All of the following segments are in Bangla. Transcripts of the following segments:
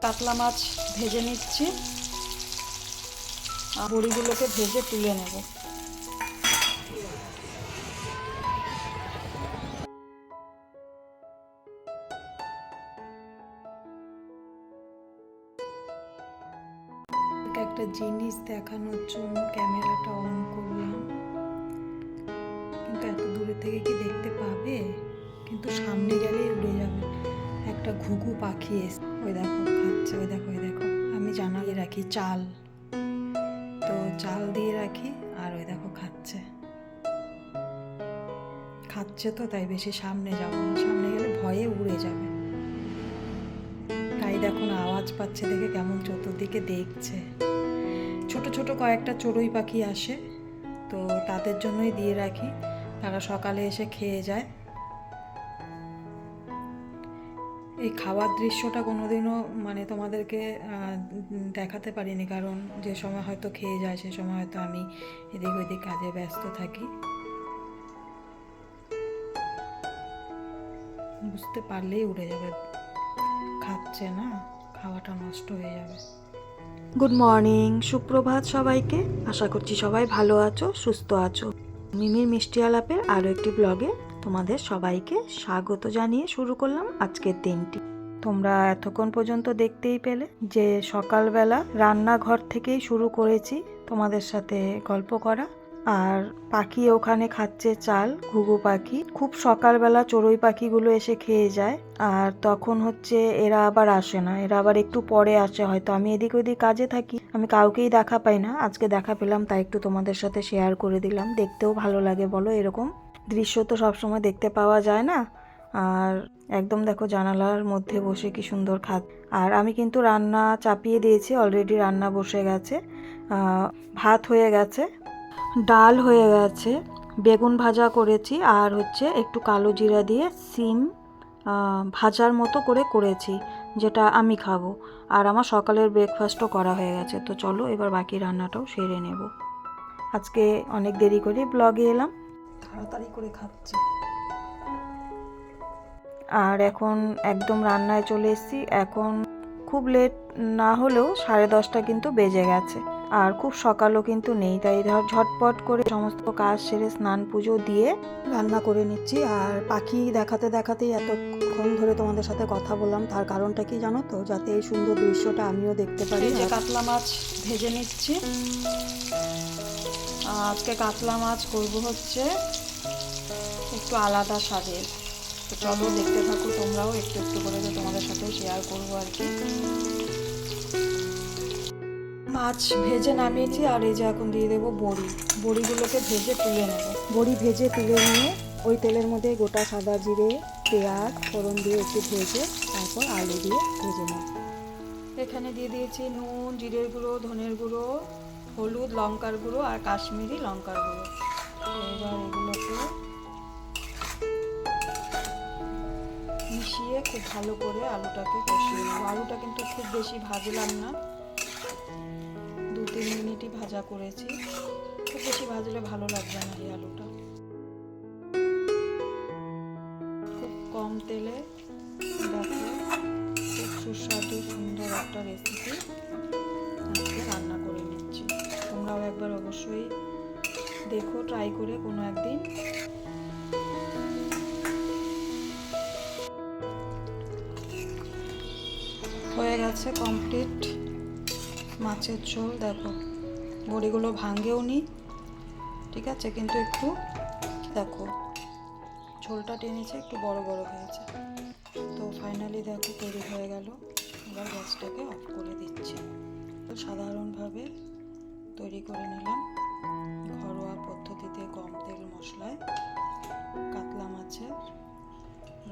কাতলা মাছ ভেজে নিচ্ছি, আর বড়িগুলোকে ভেজে তুলে নেব। একটা জিনিস দেখানোর জন্য ক্যামেরাটা অন করলাম, কিন্তু এত দূরে থেকে কি দেখতে পাবে? কিন্তু সামনে গেলেই উড়ে যাবে। একটা ঘুঘু পাখি এসে ওই দেখো খাচ্ছে, ওই দেখো ওই দেখো। আমি জানালে রাখি চাল, তো চাল দিয়ে রাখি, আর ওই দেখো খাচ্ছে খাচ্ছে তো তাই বেশি সামনে যাব না, সামনে গেলে ভয়ে উড়ে যাবে। তাই দেখো না, আওয়াজ পাচ্ছে দেখে কেমন চতুর্দিকে দেখছে। ছোট ছোট কয়েকটা চড়ুই পাখি আসে, তো তাদের জন্যই দিয়ে রাখি, তারা সকালে এসে খেয়ে যায়। এই খাওয়ার দৃশ্যটা কোনোদিনও মানে তোমাদেরকে দেখাতে পারিনি, কারণ যে সময় হয়তো খেয়ে যায় সে সময় হয়তো আমি এদিক ওইদিক কাজে ব্যস্ত থাকি। বুঝতে পারলেই উড়ে যাবে, খাচ্ছে না, খাওয়াটা নষ্ট হয়ে যাবে। গুড মর্নিং, সুপ্রভাত সবাইকে। আশা করছি সবাই ভালো আছো, সুস্থ আছো। মিমির মিষ্টি আলাপের আরও একটি ব্লগে তোমাদের সবাইকে স্বাগত জানিয়ে শুরু করলাম আজকের দিনটি। তোমরা এতক্ষণ পর্যন্ত দেখতেই পেলে যে সকালবেলা রান্নাঘর থেকেই শুরু করেছি তোমাদের সাথে গল্প করা। আর পাখি ওখানে খাচ্ছে চাল, ঘুঘু পাখি। খুব সকালবেলা চড়ুই পাখিগুলো এসে খেয়ে যায়, আর তখন হচ্ছে এরা আবার আসে না, এরা আবার একটু পরে আসে। হয়তো আমি এদিক ওদিক কাজে থাকি, আমি কাউকেই দেখা পাই না। আজকে দেখা পেলাম, তাই একটু তোমাদের সাথে শেয়ার করে দিলাম। দেখতেও ভালো লাগে বলো, এরকম দৃশ্য তো সবসময় দেখতে পাওয়া যায় না। আর একদম দেখো জানালার মধ্যে বসে কি সুন্দর আর আমি কিন্তু রান্না চাপিয়ে দিয়েছি, অলরেডি রান্না বসে গেছে। ভাত হয়ে গেছে, ডাল হয়ে গেছে, বেগুন ভাজা করেছি, আর হচ্ছে একটু কালো জিরা দিয়ে সিম ভাজার মতো করেছি, যেটা আমি খাবো। আর আমার সকালের ব্রেকফাস্টও করা হয়ে গেছে। তো চলো এবার বাকি রান্নাটাও সেরে নেব। আজকে অনেক দেরি করে ব্লগে এলাম, তাড়াতাড়ি করে খাচ্ছি। আর এখন একদম রান্নায় চলে এসেছি। এখন খুব লেট না হলেও 10:30 কিন্তু বেজে গেছে, আর খুব সকালও কিন্তু নেই, তাই ঝটপট করে সমস্ত কাজ সেরে স্নান পুজো দিয়ে রান্না করে নিচ্ছি। আর পাখি দেখাতে দেখাতেই এতক্ষণ ধরে তোমাদের সাথে কথা বললাম, তার কারণটা কি জানো তো? যাতে এই সুন্দর দৃশ্যটা আমিও দেখতে পারি। যে কাতলা মাছ ভেজে নিচ্ছি, আজকে কাতলা মাছ করব হচ্ছে একটু আলাদা স্বাদের। তো চলো দেখতে থাকো তোমরাও, একটু একটু করে তো তোমাদের সাথেও শেয়ার করবো আর কি। মাছ ভেজে নামিয়েছি, আর এই যে এখন দিয়ে দেবো বড়িগুলোকে ভেজে তুলে নেব। বড়ি ভেজে তুলে নিয়ে ওই তেলের মধ্যে গোটা সাদা জিরে, পেঁয়াজ ফোড়ন দিয়ে একটু ভেজে তারপর আলু দিয়ে ভেজে নেব। এখানে দিয়ে দিয়েছি নুন, জিরের গুঁড়ো, ধনের গুঁড়ো, হলুদ, লঙ্কার গুঁড়ো আর কাশ্মীরি লঙ্কার গুঁড়ো। এবার এগুলোকে মিশিয়ে খুব ভালো করে আলুটাকে কষিয়ে নেব। আলুটা কিন্তু খুব বেশি ভাজলাম না, 2-3 মিনিটই ভাজা করেছি। খুব বেশি ভাজলে ভালো লাগবে না এই আলুটা। খুব কম তেলে দেখো খুব সুস্বাদু সুন্দর একটা রেসিপি আজকে রান্না করে নিচ্ছি। তোমরাও একবার অবশ্যই দেখো, ট্রাই করে কোনো একদিন। হয়ে গেছে কমপ্লিট মাছের ঝোল। দেখো বড়িগুলো ভাঙেও নি, ঠিক আছে, কিন্তু একটু দেখো ঝোলটা টেনেছে, একটু বড় বড় হয়েছে। তো ফাইনালি দেখো তৈরি হয়ে গেল। এবার গ্যাসটাকে অফ করে দিচ্ছি। তো সাধারণভাবে তৈরি করে নিলাম ঘরোয়া পদ্ধতিতে, কম তেল মশলায় কাতলা মাছের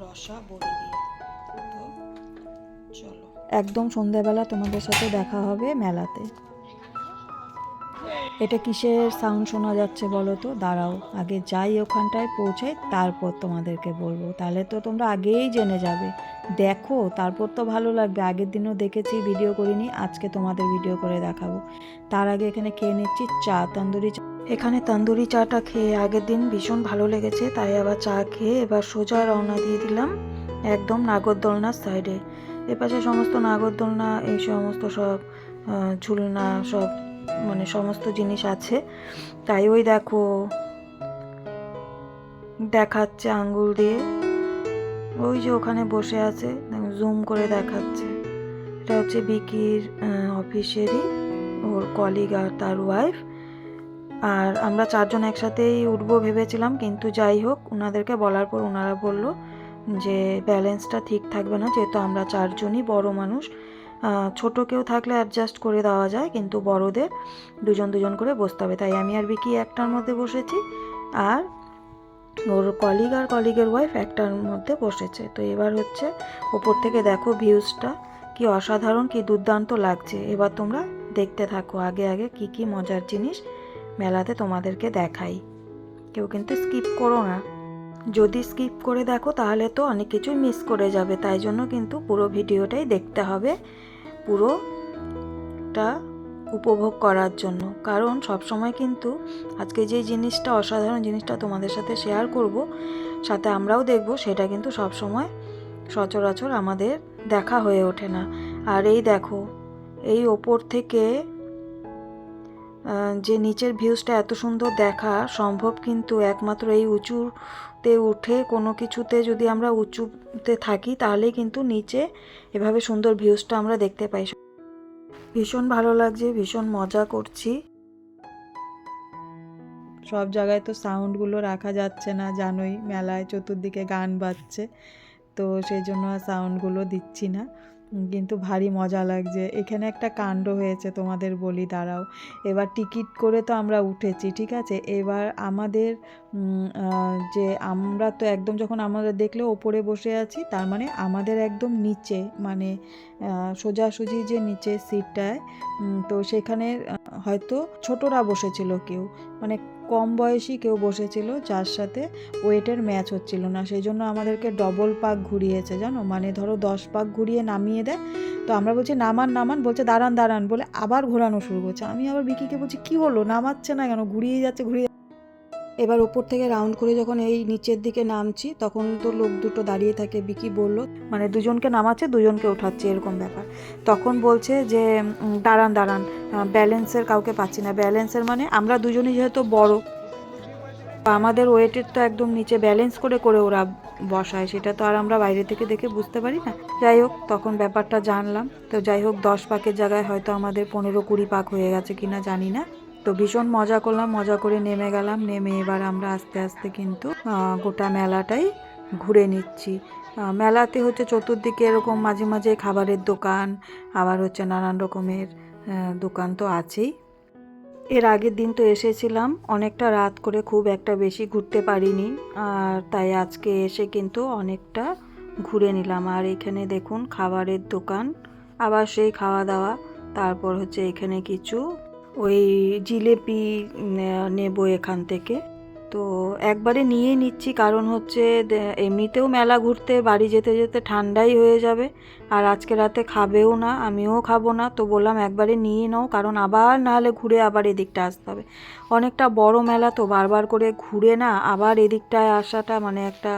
রসা বড়ি দিয়ে। তো চলো একদম সন্ধ্যাবেলা তোমাদের সাথে দেখা হবে মেলাতে। এটা কিসের সাউন্ড শোনা যাচ্ছে বলো তো? দাঁড়াও আগে যাই ওখানটায় পৌঁছাই, তারপর তোমাদেরকে বলবো, তাহলে তো তোমরা আগেই জেনে যাবে। দেখো তারপর তো ভালো লাগবে। আগের দিনও দেখেছি, ভিডিও করিনি, আজকে তোমাদের ভিডিও করে দেখাবো। তার আগে এখানে খেয়ে নিচ্ছি চা, তন্দুরি চা। এখানে তন্দুরি চাটা খেয়ে আগের দিন ভীষণ ভালো লেগেছে, তাই আবার চা খেয়ে এবার সোজা রওনা দিয়ে দিলাম একদম নাগরদোলনার সাইডে। এপাশে সমস্ত নাগরদোলনা এই সমস্ত সব ঝুলনা সব মানে সমস্ত জিনিস আছে। তাই ওই দেখো দেখাচ্ছে আঙ্গুল দিয়ে, ওই যে ওখানে বসে আছে, জুম করে দেখাচ্ছে। এটা হচ্ছে বিকির অফিসেরই ওর কলিগ আর তার ওয়াইফ। আর আমরা 4 জন একসাথেই উঠবো ভেবেছিলাম, কিন্তু যাই হোক ওনাদেরকে বলার পর ওনারা বললো যে ব্যালেন্সটা ঠিক থাকবে না, যেহেতু আমরা 4 জনই বড় মানুষ। ছোট কেউ থাকলে অ্যাডজাস্ট করে দেওয়া যায়, কিন্তু বড়দের 2 জন করে বসতে হবে। তাই আমি আর বিকি একটার মধ্যে বসেছি, আর ওর কলিগ আর কলিগের ওয়াইফ একটার মধ্যে বসেছে। তো এবার হচ্ছে ওপর থেকে দেখো ভিউজটা কি অসাধারণ, কি দুর্দান্ত লাগছে। এবার তোমরা দেখতে থাকো আগে আগে কি কি মজার জিনিস মেলাতে তোমাদেরকে দেখাই। কেউ কিন্তু স্কিপ করো না, যদি স্কিপ করে দেখো তাহলে তো অনেক কিছুই মিস করে যাবে। তাই জন্য কিন্তু পুরো ভিডিওটাই দেখতে হবে, পুরোটা উপভোগ করার জন্য। কারণ সব সময় কিন্তু আজকে যে জিনিসটা অসাধারণ জিনিসটা তোমাদের সাথে শেয়ার করব, সাথে আমরাও দেখব, সেটা কিন্তু সব সময় সচরাচর আমাদের দেখা হয়ে ওঠে না। আর এই দেখো, এই ওপর থেকে যে নিচের ভিউজটা এত সুন্দর দেখা সম্ভব কিন্তু একমাত্র এই উঁচুতে উঠে কোনো কিছুতে যদি আমরা উঁচুতে থাকি তাহলেই কিন্তু নিচে এভাবে সুন্দর ভিউজটা আমরা দেখতে পাই। ভীষণ ভালো লাগছে, ভীষণ মজা করছি। সব জায়গায় তো সাউন্ডগুলো রাখা যাচ্ছে না, জানোই মেলায় চতুর্দিকে গান বাজছে, তো সেই জন্য সাউন্ডগুলো দিচ্ছি না। কিন্তু ভারী মজা লাগছে। এখানে একটা কাণ্ড হয়েছে তোমাদের বলি, দাঁড়াও। এবার টিকিট করে তো আমরা উঠেছি, ঠিক আছে। এবার আমাদের যে আমরা তো একদম যখন আমরা দেখলে ওপরে বসে আছি, তার মানে আমাদের একদম নিচে, মানে সোজাসুজি যে নিচে সিটটায়, তো সেখানে হয়তো ছোটরা বসেছিল কেউ, মানে কম বয়সী কেউ বসেছিল, যার সাথে ওয়েটের ম্যাচ হচ্ছিল না। সেই জন্য আমাদেরকে ডবল পাক ঘুরিয়েছে, জানো, মানে ধরো 10 পাক ঘুরিয়ে নামিয়ে দেয়। তো আমরা বলছি নামান, বলছে দাঁড়ান বলে আবার ঘোরানো শুরু করছে। আমি আবার বিকিকে বলছি কি হলো, নামাচ্ছে না কেন, ঘুরিয়ে যাচ্ছে। এবার ওপর থেকে রাউন্ড করে যখন এই নিচের দিকে নামছি, তখন তো লোক দুটো দাঁড়িয়ে থাকে। বিকি বলল, মানে 2 জনকে নামাচ্ছে 2 জনকে ওঠাচ্ছে, এরকম ব্যাপার। তখন বলছে যে দাঁড়ান ব্যালেন্সের কাউকে পাচ্ছি না। ব্যালেন্সের মানে আমরা 2 জনই যেহেতু বড়, আমাদের ওয়েটের তো একদম নিচে ব্যালেন্স করে ওরা বসায়, সেটা তো আর আমরা বাইরে থেকে দেখে বুঝতে পারি না। যাই হোক, তখন ব্যাপারটা জানলাম। তো যাই হোক, 10 পাকের জায়গায় হয়তো আমাদের 15-20 পাক হয়ে গেছে কিনা জানি না। তো ভীষণ মজা করলাম, মজা করে নেমে গেলাম। নেমে এবার আমরা আস্তে আস্তে কিন্তু গোটা মেলাটাই ঘুরে নিচ্ছি। মেলাতে হচ্ছে চতুর্দিকে এরকম মাঝে মাঝে খাবারের দোকান, আবার হচ্ছে নানান রকমের দোকান তো আছেই। এর আগের দিন তো এসেছিলাম অনেকটা রাত করে, খুব একটা বেশি ঘুরতে পারিনি, আর তাই আজকে এসে কিন্তু অনেকটা ঘুরে নিলাম। আর এখানে দেখুন খাবারের দোকান, আবার সেই খাওয়া দাওয়া। তারপর হচ্ছে এখানে কিছু ওই জিলেপি নেব এখান থেকে। তো একবারে নিয়ে নিচ্ছি, কারণ হচ্ছে এমনিতেও মেলা ঘুরতে বাড়ি যেতে যেতে ঠান্ডাই হয়ে যাবে, আর আজকে রাতে খাবেও না, আমিও খাবো না। তো বললাম একবারে নিয়ে নাও, কারণ আবার নাহলে ঘুরে আবার এদিকটা আসতে হবে। অনেকটা বড় মেলা তো, বারবার করে ঘুরে না আবার এদিকটায় আসাটা মানে একটা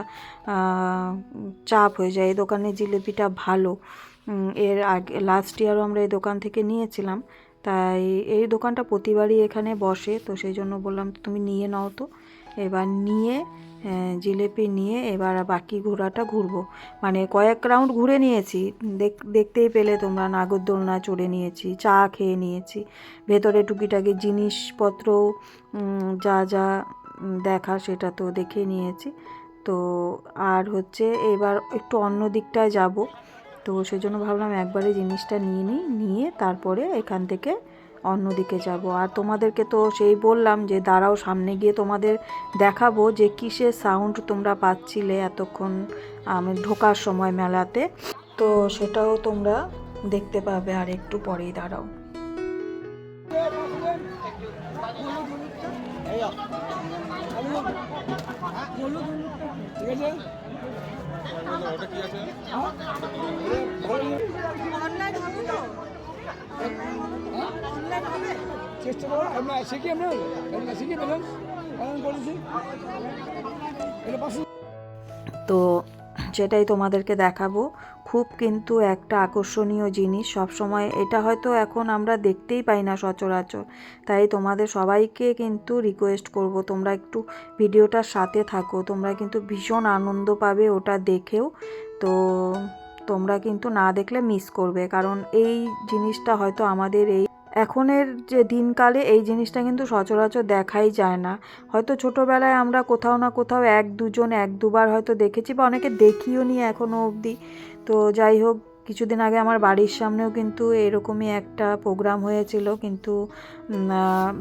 চাপ হয়ে যায়। এই দোকানের জিলিপিটা ভালো, এর আগে লাস্ট ইয়ারও আমরা এই দোকান থেকে নিয়েছিলাম। তাই এই দোকানটা প্রতিবারই এখানে বসে, তো সেই জন্য বললাম তুমি নিয়ে নাও। তো এবার নিয়ে জিলেপি নিয়ে এবার বাকি ঘোরাটা ঘুরবো, মানে কয়েক রাউন্ড ঘুরে নিয়েছি। দেখতেই পেলে তোমরা, নাগরদোলনা চড়ে নিয়েছি, চা খেয়ে নিয়েছি, ভেতরে টুকিটাকি জিনিসপত্র যা যা দেখা সেটা তো দেখে নিয়েছি। তো আর হচ্ছে এবার একটু অন্য দিকটায় যাব, তো সেজন্য ভাবলাম একবারে জিনিসটা নিয়ে তারপরে এখান থেকে অন্যদিকে যাব। আর তোমাদেরকে তো সেই বললাম যে দাঁড়াও, সামনে গিয়ে তোমাদের দেখাবো যে কিসের সাউন্ড তোমরা পাচ্ছিলে এতক্ষণ আমি ঢোকার সময় মেলাতে, তো সেটাও তোমরা দেখতে পাবে আর একটু পরেই। দাঁড়াও। চেষ্টা করো, আমরা শিখি, আমরা শিখে পেলাম করেছি। তো সেটাই তোমাদেরকে দেখাবো। খুব কিন্তু একটা আকর্ষণীয় জিনিস, সব সময় এটা হয়তো এখন আমরা দেখতেই পাই না সচরাচর। তাই তোমাদের সবাইকে কিন্তু রিকোয়েস্ট করব, তোমরা একটু ভিডিওটার সাথে থাকো, তোমরা কিন্তু ভীষণ আনন্দ পাবে ওটা দেখেও। তো তোমরা কিন্তু না দেখলে মিস করবে, কারণ এই জিনিসটা হয়তো আমাদের এই এখনের যে দিনকালে এই জিনিসটা কিন্তু সচরাচর দেখাই যায় না। হয়তো ছোটোবেলায় আমরা কোথাও না কোথাও এক দুবার হয়তো দেখেছি, বা অনেকে দেখিও নি এখনও অবধি। তো যাই হোক, কিছুদিন আগে আমার বাড়ির সামনেও কিন্তু এরকমই একটা প্রোগ্রাম হয়েছিল, কিন্তু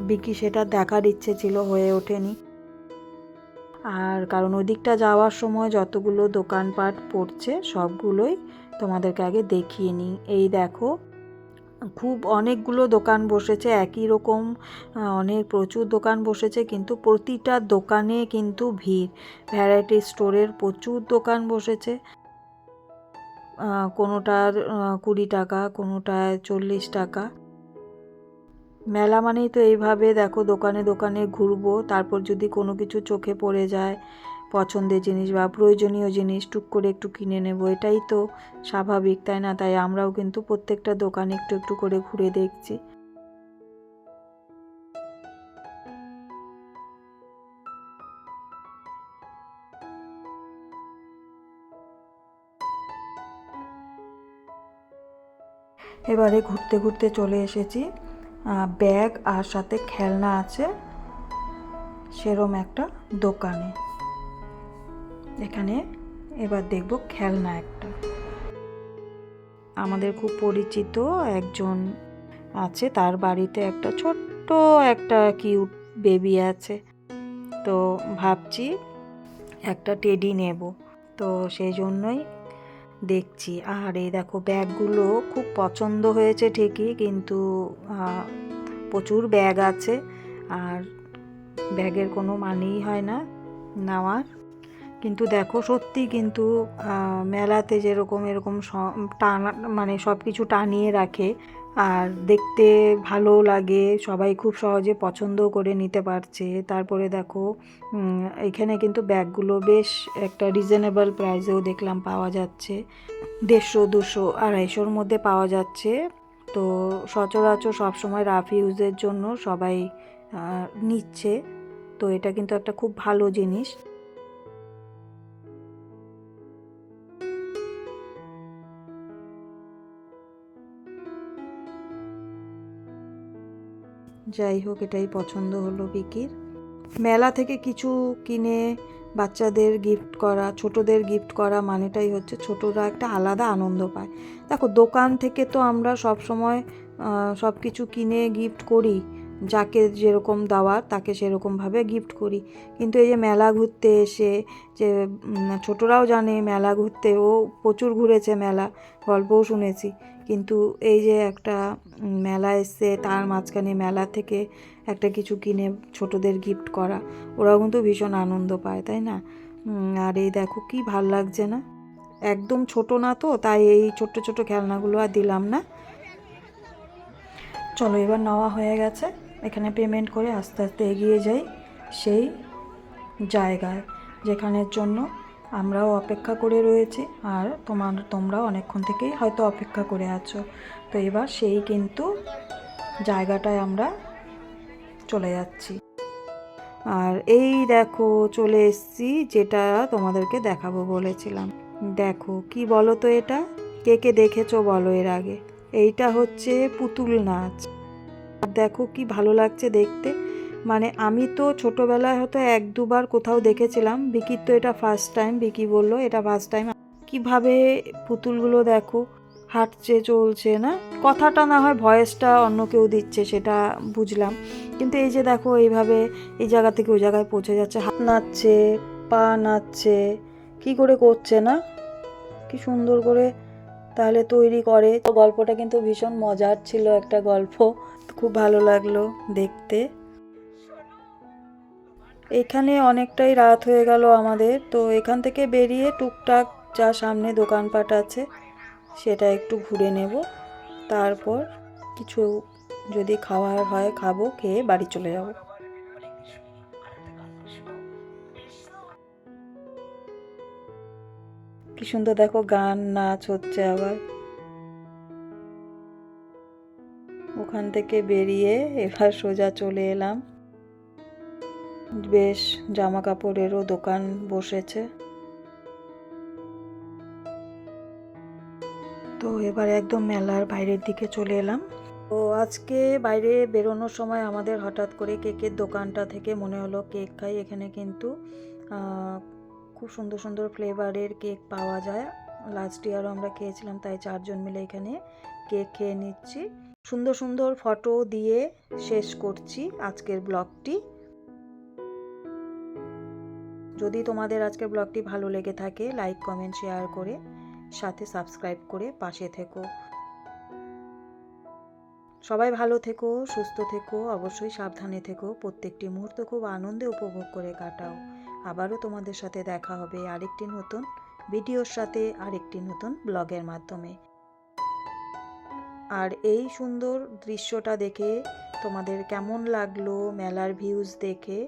বিকি সেটা দেখার ইচ্ছে ছিল, হয়ে ওঠেনি। আর কারণ ওই দিকটা যাওয়ার সময় যতগুলো দোকানপাট পড়ছে সবগুলোই তোমাদেরকে আগে দেখিয়ে নিই। এই দেখো, খুব অনেকগুলো দোকান বসেছে একই রকম, প্রচুর দোকান বসেছে, কিন্তু প্রতিটা দোকানে কিন্তু ভিড়। ভ্যারাইটি স্টোরের প্রচুর দোকান বসেছে, কোনোটার 20 টাকা, কোনোটায় 40 টাকা। মেলা মানেই তো এইভাবে দেখো, দোকানে দোকানে ঘুরবো, তারপর যদি কোনো কিছু চোখে পড়ে যায়, পছন্দের জিনিস বা প্রয়োজনীয় জিনিস টুক করে একটু কিনে নেব, এটাই তো স্বাভাবিক, তাই না? তাই আমরাও কিন্তু প্রত্যেকটা দোকানে একটু একটু করে ঘুরে দেখছি। এবারে ঘুরতে ঘুরতে চলে এসেছি ব্যাগ আর সাথে খেলনা আছে সেরম একটা দোকানে। এখানে এবার দেখব খেলনা একটা, আমাদের খুব পরিচিত একজন আছে, তার বাড়িতে একটা ছোট্ট একটা কিউট বেবি আছে। তো ভাবছি একটা টেডি নেব, তো সেই জন্যই দেখছি। আর এই দেখো, ব্যাগগুলো খুব পছন্দ হয়েছে ঠিকই, কিন্তু প্রচুর ব্যাগ আছে, আর ব্যাগের কোনো মানেই হয় না নেওয়ার। কিন্তু দেখো, সত্যি কিন্তু মেলাতে যেরকম এরকম টানা, মানে সব কিছু টানিয়ে রাখে, আর দেখতে ভালো লাগে, সবাই খুব সহজে পছন্দ করে নিতে পারছে। তারপরে দেখো, এখানে কিন্তু ব্যাগগুলো বেশ একটা রিজনেবল প্রাইসেও দেখলাম পাওয়া যাচ্ছে, 150, 200, 250-র মধ্যে পাওয়া যাচ্ছে। তো সচরাচর সবসময় রাফ ইউজের জন্য সবাই নিচ্ছে, তো এটা কিন্তু একটা খুব ভালো জিনিস। যাই হোক, এটাই পছন্দ হলো বিকির। মেলা থেকে কিছু কিনে বাচ্চাদের গিফট করা, ছোটদের গিফট করা মানেটাই হচ্ছে ছোটরা একটা আলাদা আনন্দ পায়। দেখো, দোকান থেকে তো আমরা সব সময় সব কিছু কিনে গিফট করি, যাকে যেরকম দেওয়ার তাকে সেরকমভাবে গিফট করি। কিন্তু এই যে মেলা ঘুরতে এসে, যে ছোটরাও জানে মেলা ঘুরতে, ও প্রচুর ঘুরেছে মেলা, গল্পও শুনেছি, কিন্তু এই যে একটা মেলা এসছে, তার মাঝখানে মেলা থেকে একটা কিছু কিনে ছোটদের গিফট করা, ওরাও কিন্তু ভীষণ আনন্দ পায়, তাই না? আর এই দেখো, কি ভাল লাগছে না? একদম ছোট না তো, তাই এই ছোট্ট ছোট খেলনাগুলো আর দিলাম না। চলো, এবার নেওয়া হয়ে গেছে, এখানে পেমেন্ট করে আস্তে আস্তে এগিয়ে যাই সেই জায়গায় যেখানের জন্য আমরাও অপেক্ষা করে রয়েছি, আর তোমরাও অনেকক্ষণ থেকেই হয়তো অপেক্ষা করে আছো। তো এবার সেই কিন্তু জায়গাটায় আমরা চলে যাচ্ছি। আর এই দেখো, চলে এসেছি যেটা তোমাদেরকে দেখাবো বলেছিলাম। দেখো, কি বলো তো, এটা কে কে দেখেছো বলো এর আগে? এইটা হচ্ছে পুতুল নাচ। দেখো কি ভালো লাগছে দেখতে, মানে আমি তো ছোটোবেলায় হয়তো 1-2বার কোথাও দেখেছিলাম, বিকির তো এটা ফার্স্ট টাইম, বিকি বললো এটা ফার্স্ট টাইম। কীভাবে পুতুলগুলো দেখো হাঁটছে, চলছে, না কথাটা না হয় ভয়েসটা অন্য কেউ দিচ্ছে সেটা বুঝলাম, কিন্তু এই যে দেখো, এইভাবে এই জায়গা থেকে ওই জায়গায় পৌঁছে যাচ্ছে, হাত নাচছে, পা নাচছে, কি করে করছে না, কি সুন্দর করে তাহলে তৈরি করে। তো গল্পটা কিন্তু ভীষণ মজার ছিল, একটা গল্প, খুব ভালো লাগলো দেখতে। এখানে অনেকটাই রাত হয়ে গেল আমাদের, তো এখান থেকে বেরিয়ে টুকটাক যা সামনে দোকানপাট আছে সেটা একটু ঘুরে নেব, তারপর কিছু যদি খাওয়ার হয় খাবো, খেয়ে বাড়ি চলে যাব। কি সুন্দর দেখো, গান নাচ হচ্ছে। আবার ওখান থেকে বেরিয়ে এবার সোজা চলে এলাম, বেশ জামা কাপড়েরও দোকান বসেছে। তো এবার একদম মেলার বাইরের দিকে চলে এলাম। তো আজকে বাইরে বেরোনোর সময় আমাদের হঠাৎ করে কেকের দোকানটা থেকে মনে হলো কেক খাই। এখানে কিন্তু খুব সুন্দর সুন্দর ফ্লেভারের কেক পাওয়া যায়। লাস্ট ইয়ারও আমরা খেয়েছিলাম, তাই 4 জন মিলে এখানে কেক খেয়ে নিচ্ছি। সুন্দর সুন্দর ফটো দিয়ে শেষ করছি আজকের ব্লগটি। যদি তোমাদের আজকের ব্লগটি ভালো লেগে থাকে, লাইক কমেন্ট শেয়ার করে সাথে সাবস্ক্রাইব করে পাশে থেকো। সবাই ভালো থেকো, সুস্থ থেকো, অবশ্যই সাবধানে থেকো। প্রত্যেকটি মুহূর্ত খুব আনন্দে উপভোগ করে কাটাও। আবারও তোমাদের সাথে দেখা হবে আরেকটি নতুন ভিডিওর সাথে, আরেকটি নতুন ব্লগের মাধ্যমে। আর এই সুন্দর দৃশ্যটা দেখে তোমাদের কেমন লাগলো, মেলার ভিউজ দেখে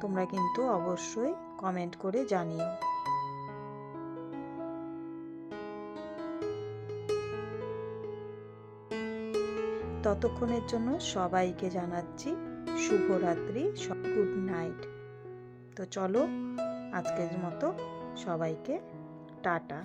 তোমরা কিন্তু অবশ্যই কমেন্ট করে জানিও। ততক্ষণের জন্য সবাইকে জানাচ্ছি শুভরাত্রি, গুড নাইট। তো চলো আজকের মতো সবাইকে টাটা।